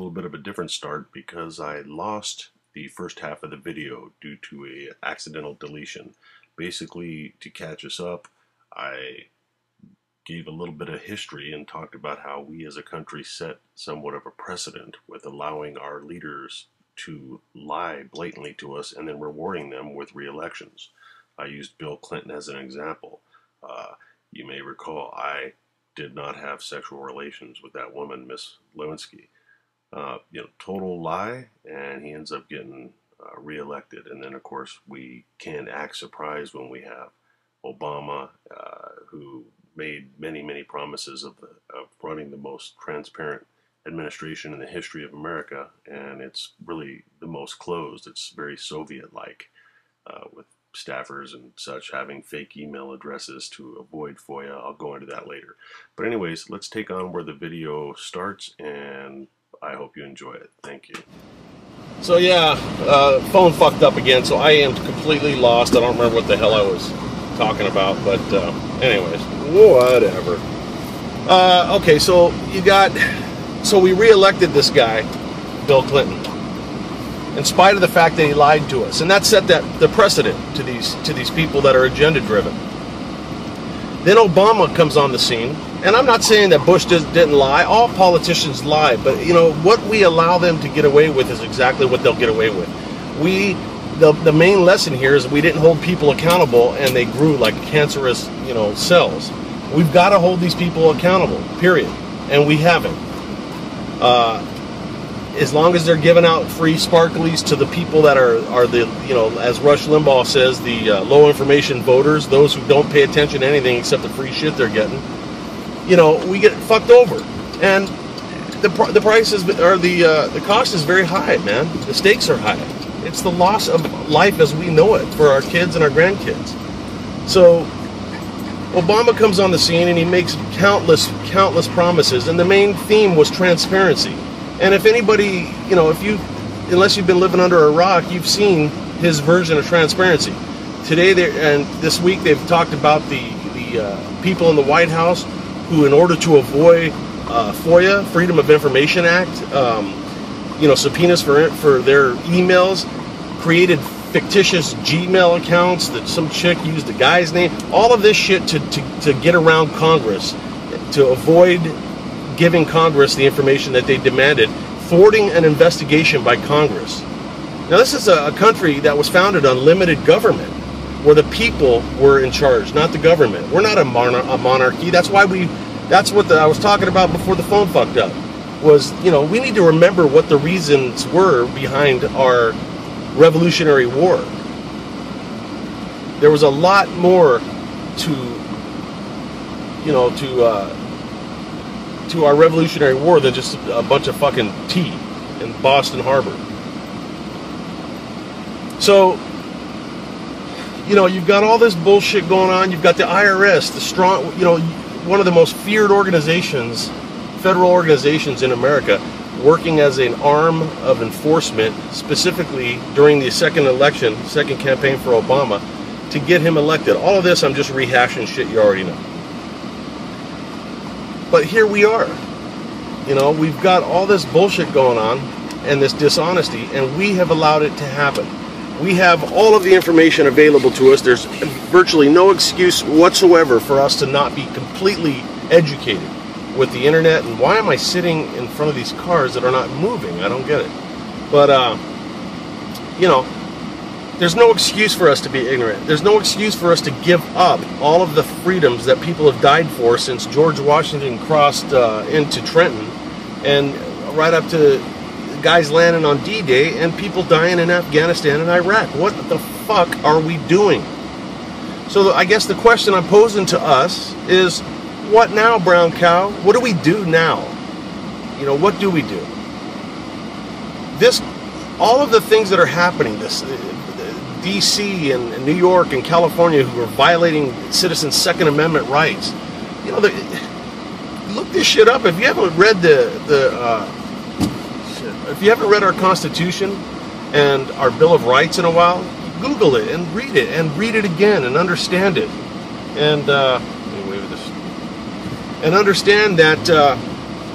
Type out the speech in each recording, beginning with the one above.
little bit of a different start because I lost the first half of the video due to a accidental deletion. Basically, to catch us up, I gave a little bit of history and talked about how we as a country set somewhat of a precedent with allowing our leaders to lie blatantly to us and then rewarding them with re-elections. I used Bill Clinton as an example. You may recall I did not have sexual relations with that woman, Miss Lewinsky. Total lie, and he ends up getting reelected. And then, of course, we can't act surprised when we have Obama, who made many, many promises of running the most transparent administration in the history of America, and it's really the most closed. It's very Soviet-like, with staffers and such having fake email addresses to avoid FOIA. I'll go into that later. But anyways, let's take on where the video starts, and I hope you enjoy it. Thank you. So yeah, phone fucked up again, so I am completely lost. I don't remember what the hell I was talking about, but anyways, whatever. Okay, so we re-elected this guy, Bill Clinton, in spite of the fact that he lied to us, and that set the precedent to these people that are agenda driven. Then Obama comes on the scene, and I'm not saying that Bush didn't lie. All politicians lie, but what we allow them to get away with is exactly what they'll get away with. The main lesson here is we didn't hold people accountable, and they grew like cancerous cells. We've got to hold these people accountable, period, and we haven't. As long as they're giving out free sparklies to the people that are the, as Rush Limbaugh says, the low information voters, those who don't pay attention to anything except the free shit they're getting, we get fucked over. And the prices or the cost is very high, man. The stakes are high. It's the loss of life as we know it for our kids and our grandkids. So Obama comes on the scene and he makes countless promises, and the main theme was transparency. And if anybody, unless you've been living under a rock, you've seen his version of transparency. Today and this week they've talked about the people in the White House who, in order to avoid FOIA, Freedom of Information Act, subpoenas for their emails, created fictitious Gmail accounts that some chick used a guy's name. All of this shit to get around Congress, to avoid giving Congress the information that they demanded, thwarting an investigation by Congress. Now, this is a country that was founded on limited government, where the people were in charge, not the government. We're not a monarchy. That's what I was talking about before the phone fucked up. Was, we need to remember what the reasons were behind our Revolutionary War. There was a lot more to our Revolutionary War than just a bunch of fucking tea in Boston Harbor. So, you've got all this bullshit going on. You've got the IRS, the strong, one of the most feared organizations, federal organizations in America, working as an arm of enforcement, specifically during the second campaign for Obama, to get him elected. All of this, I'm just rehashing shit you already know. But here we are. We've got all this bullshit going on and this dishonesty, and we have allowed it to happen. We have all of the information available to us. There's virtually no excuse whatsoever for us to not be completely educated with the internet. And why am I sitting in front of these cars that are not moving? I don't get it. But, there's no excuse for us to be ignorant. There's no excuse for us to give up all of the freedoms that people have died for since George Washington crossed into Trenton, and right up to guys landing on D-Day and people dying in Afghanistan and Iraq. What the fuck are we doing? So I guess the question I'm posing to us is, what now, brown cow? What do we do now? What do we do? All of the things that are happening, D.C. and New York and California, who are violating citizens' Second Amendment rights. Look this shit up. If you haven't read if you haven't read our Constitution and our Bill of Rights in a while, Google it and read it again and understand it. And understand that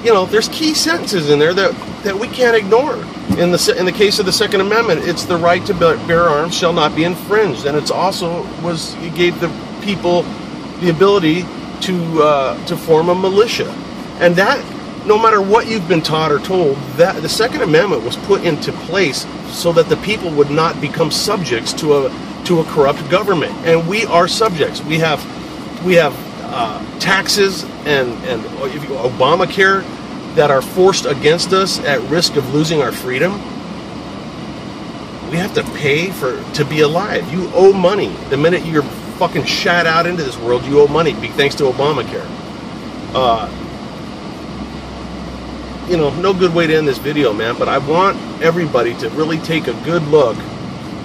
you know, there's key sentences in there that we can't ignore. In the case of the Second Amendment, it's the right to bear arms shall not be infringed, and it's also it gave the people the ability to form a militia, and that, no matter what you've been taught or told, that the Second Amendment was put into place so that the people would not become subjects to a corrupt government, and we are subjects. We have taxes and Obamacare that are forced against us at risk of losing our freedom. We have to pay to be alive. You owe money. The minute you're fucking shat out into this world, you owe money, thanks to Obamacare. You know, no good way to end this video, man, but I want everybody to really take a good look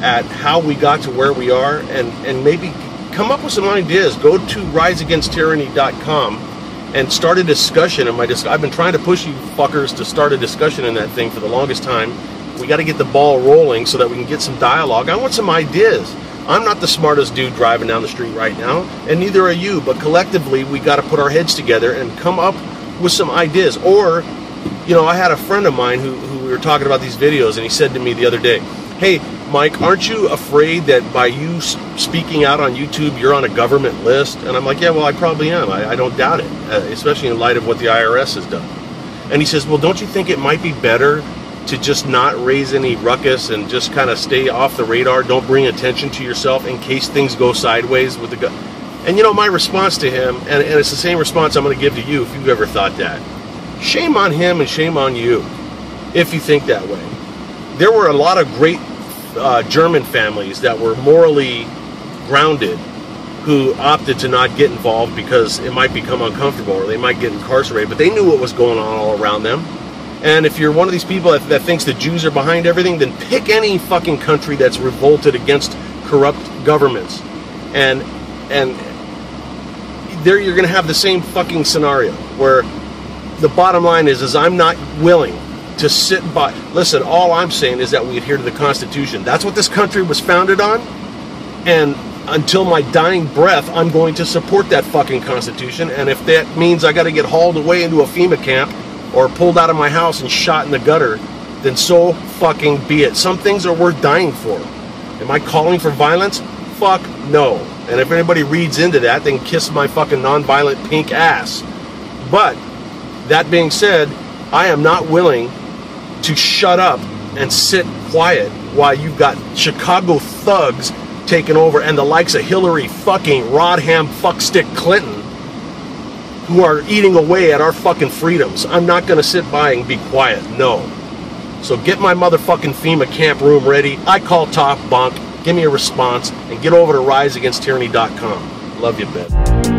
at how we got to where we are, and maybe come up with some ideas. Go to riseagainsttyranny.com and start a discussion. I've been trying to push you fuckers to start a discussion in that thing for the longest time. We got to get the ball rolling so that we can get some dialogue. I want some ideas. I'm not the smartest dude driving down the street right now, and neither are you, but collectively we got to put our heads together and come up with some ideas. Or, you know, I had a friend of mine who we were talking about these videos, and he said to me the other day, "Hey, Mike, aren't you afraid that by you speaking out on YouTube, you're on a government list?" And I'm like, "Yeah, well, I probably am. I don't doubt it, especially in light of what the IRS has done." And he says, "Well, don't you think it might be better to just not raise any ruckus and just kind of stay off the radar? Don't bring attention to yourself in case things go sideways with the And you know, my response to him, and it's the same response I'm going to give to you if you've ever thought that. Shame on him and shame on you if you think that way. There were a lot of great German families that were morally grounded who opted to not get involved because it might become uncomfortable or they might get incarcerated, but they knew what was going on all around them. And if you're one of these people that thinks the Jews are behind everything, then pick any fucking country that's revolted against corrupt governments, and there you're going to have the same fucking scenario where the bottom line is I'm not willing to sit by. Listen, all I'm saying is that we adhere to the Constitution. That's what this country was founded on, and until my dying breath, I'm going to support that fucking Constitution. And if that means I got to get hauled away into a FEMA camp or pulled out of my house and shot in the gutter, then so fucking be it. Some things are worth dying for. Am I calling for violence? Fuck no. And if anybody reads into that, then kiss my fucking nonviolent pink ass. But that being said, I am not willing to shut up and sit quiet while you've got Chicago thugs taking over and the likes of Hillary fucking Rodham fuckstick Clinton who are eating away at our fucking freedoms. I'm not going to sit by and be quiet, no. So get my motherfucking FEMA camp room ready. I call Top Bunk. Give me a response and get over to riseagainsttyranny.com. Love you, Ben.